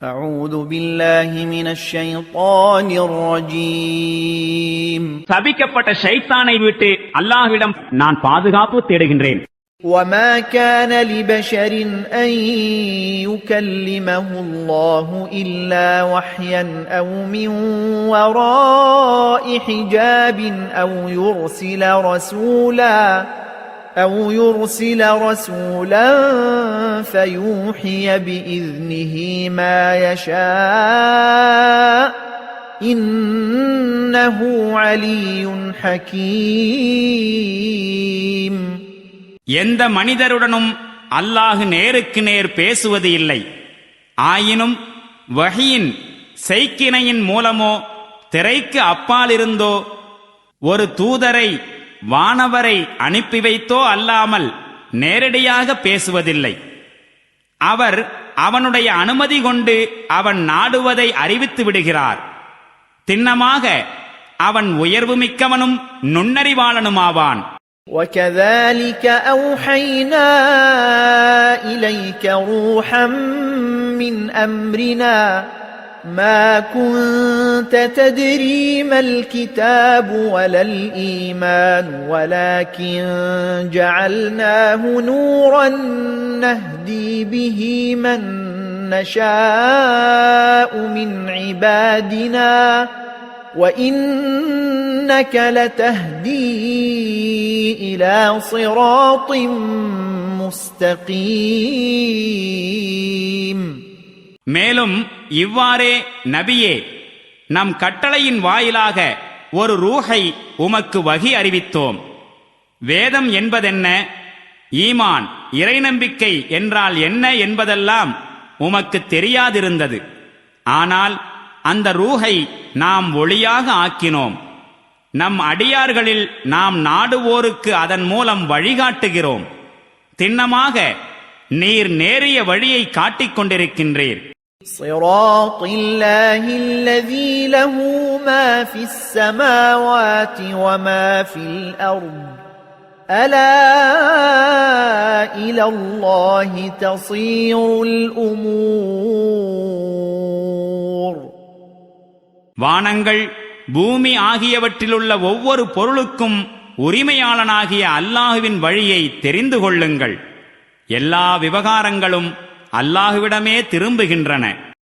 أعوذ بالله من الشيطان الرجيم சபிக்கப்பட்ட ஷைத்தானை விட்டு அல்லாஹ்விடம் நான் பாதுகாப்பு தேடுகின்றேன். وما كان لبشر أن يكلمه الله إلا وحيا أو من وراء حجاب أو يرسل رسولا فيوحي بإذنه ما يشاء إنه علي حكيم. எந்த மனிதருடனும் அல்லாஹ் நேருக்கு நேர் பேசுவது இல்லை. ஆயினும் வஹியின் செய்கினையின் மூலமோ திரைக்கு அப்பாலிருந்தோ ஒரு தூதரை வானவரை அனுப்பி வைத்தோ அல்லாமல் நேரடியாக பேசுவதில்லை. அவர் அவனுடைய அனுமதி கொண்டு அவன் நாடுவதை அறிவித்து விடுகிறார். திண்ணமாக அவன் உயர்வு மிக்கவனும் நுண்ணறிவாளனுமாவான். وَكَذَلِكَ أَوْحَيْنَا إِلَيْكَ رُوحًا مِّنْ أَمْرِنَا مَا كُنْتَ تَدْرِي مَا الْكِتَابُ وَلَا الْإِيمَانُ وَلَكِنْ جَعَلْنَاهُ نُورًا نَهْدِي بِهِ مَن نَّشَاءُ مِنْ عِبَادِنَا وَإِنَّكَ لَتَهْدِي إِلَى صِرَاطٍ مُسْتَقِيمٍ. மேலும் இவ்வாறே நபியே, நம் கட்டளையின் வாயிலாக ஒரு ரூஹை உமக்கு வகி அறிவித்தோம். வேதம் என்பதென்ன, ஈமான் இறை நம்பிக்கை என்றால் என்ன என்பதெல்லாம் உமக்கு தெரியாதிருந்தது. ஆனால் அந்த ரூஹை நாம் ஒளியாக ஆக்கினோம். நம் அடியார்களில் நாம் நாடுவோருக்கு அதன் மூலம் வழிகாட்டுகிறோம். திண்ணமாக நீர் நேரிய வழியை காட்டிக் கொண்டிருக்கின்றீர். صراط الله الذي له ما في السماوات وما في الأرض ألا إلى الله تصير الأمور. வானங்கள் பூமி ஆகியவற்றிலுள்ள ஒவ்வொரு பொருளுக்கும் உரிமையாளனாகிய அல்லாஹுவின் வழியை தெரிந்து கொள்ளுங்கள். எல்லா விவகாரங்களும் அல்லாஹுவிடமே திரும்புகின்றன.